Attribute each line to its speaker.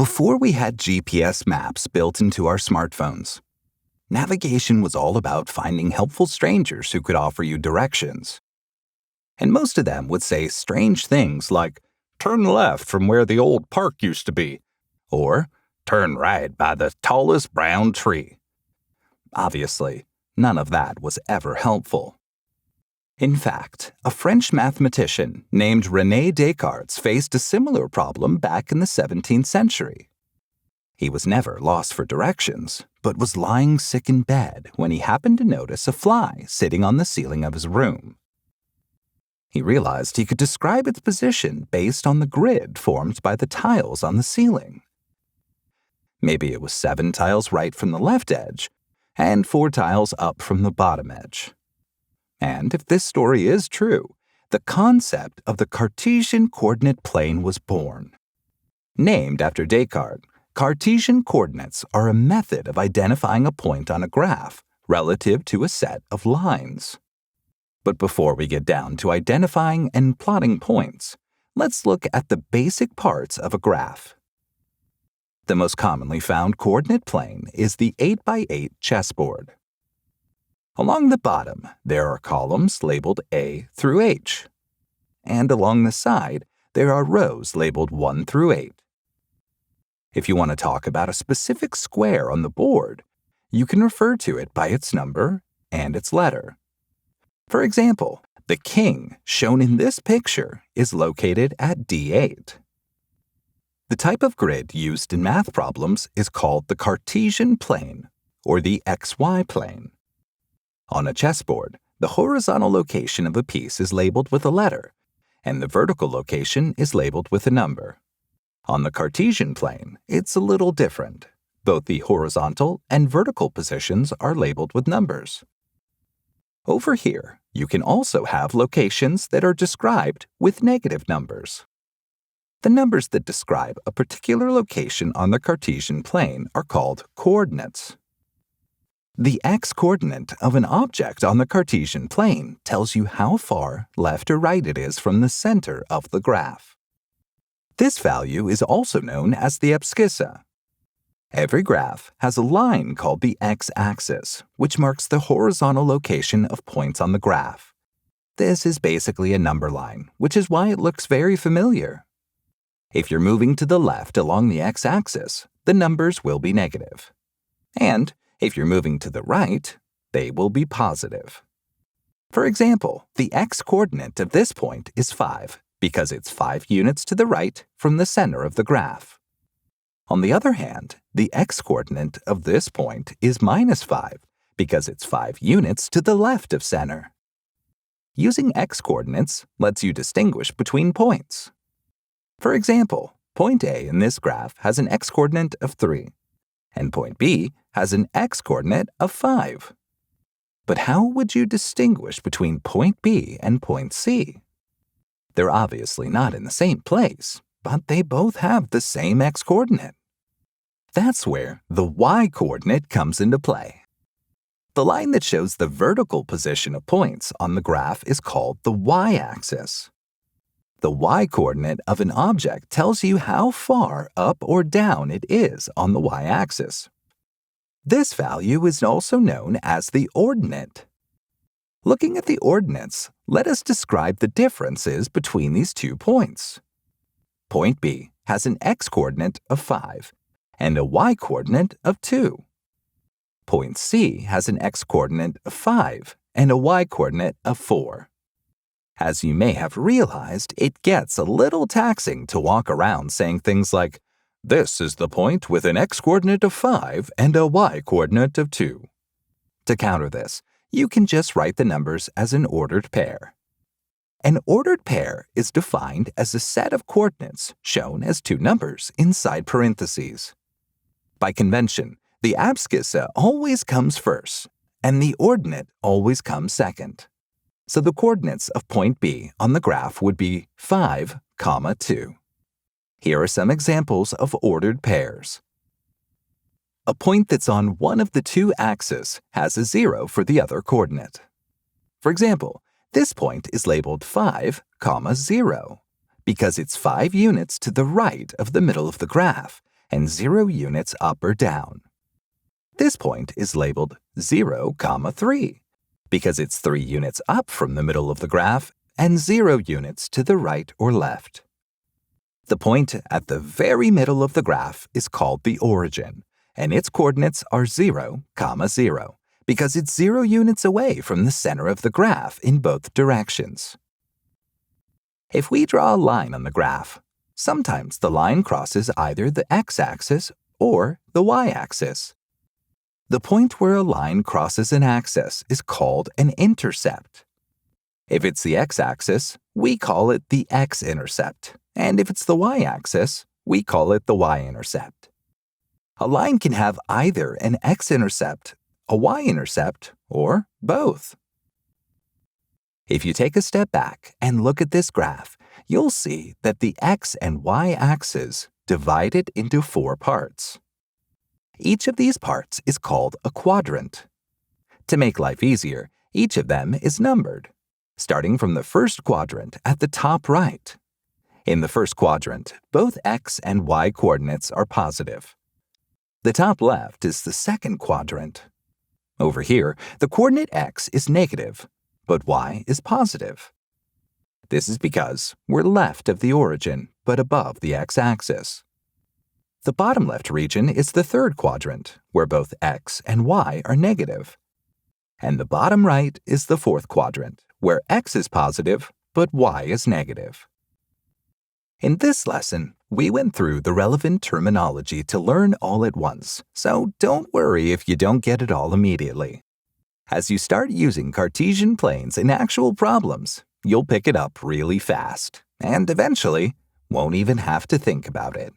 Speaker 1: Before we had GPS maps built into our smartphones, navigation was all about finding helpful strangers who could offer you directions. And most of them would say strange things like, "Turn left from where the old park used to be," or "Turn right by the tallest brown tree." Obviously, none of that was ever helpful. In fact, a French mathematician named Rene Descartes faced a similar problem back in the 17th century. He was never lost for directions, but was lying sick in bed when he happened to notice a fly sitting on the ceiling of his room. He realized he could describe its position based on the grid formed by the tiles on the ceiling. Maybe it was 7 tiles right from the left edge, and 4 tiles up from the bottom edge. And if this story is true, the concept of the Cartesian coordinate plane was born. Named after Descartes, Cartesian coordinates are a method of identifying a point on a graph relative to a set of lines. But before we get down to identifying and plotting points, let's look at the basic parts of a graph. The most commonly found coordinate plane is the 8x8 chessboard. Along the bottom, there are columns labeled A through H, and along the side, there are rows labeled 1 through 8. If you want to talk about a specific square on the board, you can refer to it by its number and its letter. For example, the king shown in this picture is located at D8. The type of grid used in math problems is called the Cartesian plane, or the XY plane. On a chessboard, the horizontal location of a piece is labeled with a letter, and the vertical location is labeled with a number. On the Cartesian plane, it's a little different. Both the horizontal and vertical positions are labeled with numbers. Over here, you can also have locations that are described with negative numbers. The numbers that describe a particular location on the Cartesian plane are called coordinates. The x-coordinate of an object on the Cartesian plane tells you how far left or right it is from the center of the graph. This value is also known as the abscissa. Every graph has a line called the x-axis, which marks the horizontal location of points on the graph. This is basically a number line, which is why it looks very familiar. If you're moving to the left along the x-axis, the numbers will be negative. And if you're moving to the right, they will be positive. For example, the x-coordinate of this point is 5, because it's 5 units to the right from the center of the graph. On the other hand, the x-coordinate of this point is -5, because it's 5 units to the left of center. Using x-coordinates lets you distinguish between points. For example, point A in this graph has an x-coordinate of 3, and point B has an x-coordinate of 5. But how would you distinguish between point B and point C? They're obviously not in the same place, but they both have the same x-coordinate. That's where the y-coordinate comes into play. The line that shows the vertical position of points on the graph is called the y-axis. The y-coordinate of an object tells you how far up or down it is on the y-axis. This value is also known as the ordinate. Looking at the ordinates, let us describe the differences between these 2 points. Point B has an x-coordinate of 5 and a y-coordinate of 2. Point C has an x-coordinate of 5 and a y-coordinate of 4. As you may have realized, it gets a little taxing to walk around saying things like, "This is the point with an x-coordinate of 5 and a y-coordinate of 2. To counter this, you can just write the numbers as an ordered pair. An ordered pair is defined as a set of coordinates shown as 2 numbers inside parentheses. By convention, the abscissa always comes first, and the ordinate always comes second. So the coordinates of point B on the graph would be 5, 2. Here are some examples of ordered pairs. A point that's on one of the 2 axes has a 0 for the other coordinate. For example, this point is labeled 5, 0, because it's 5 units to the right of the middle of the graph, and 0 units up or down. This point is labeled 0, 3, because it's 3 units up from the middle of the graph and 0 units to the right or left. The point at the very middle of the graph is called the origin, and its coordinates are 0, 0, because it's 0 units away from the center of the graph in both directions. If we draw a line on the graph, sometimes the line crosses either the x-axis or the y-axis. The point where a line crosses an axis is called an intercept. If it's the x-axis, we call it the x-intercept, and if it's the y-axis, we call it the y-intercept. A line can have either an x-intercept, a y-intercept, or both. If you take a step back and look at this graph, you'll see that the x and y axes divide it into 4 parts. Each of these parts is called a quadrant. To make life easier, each of them is numbered, starting from the first quadrant at the top right. In the first quadrant, both x and y coordinates are positive. The top left is the second quadrant. Over here, the coordinate x is negative, but y is positive. This is because we're left of the origin, but above the x-axis. The bottom left region is the third quadrant, where both x and y are negative. And the bottom right is the fourth quadrant, where x is positive, but y is negative. In this lesson, we went through the relevant terminology to learn all at once, so don't worry if you don't get it all immediately. As you start using Cartesian planes in actual problems, you'll pick it up really fast, and eventually won't even have to think about it.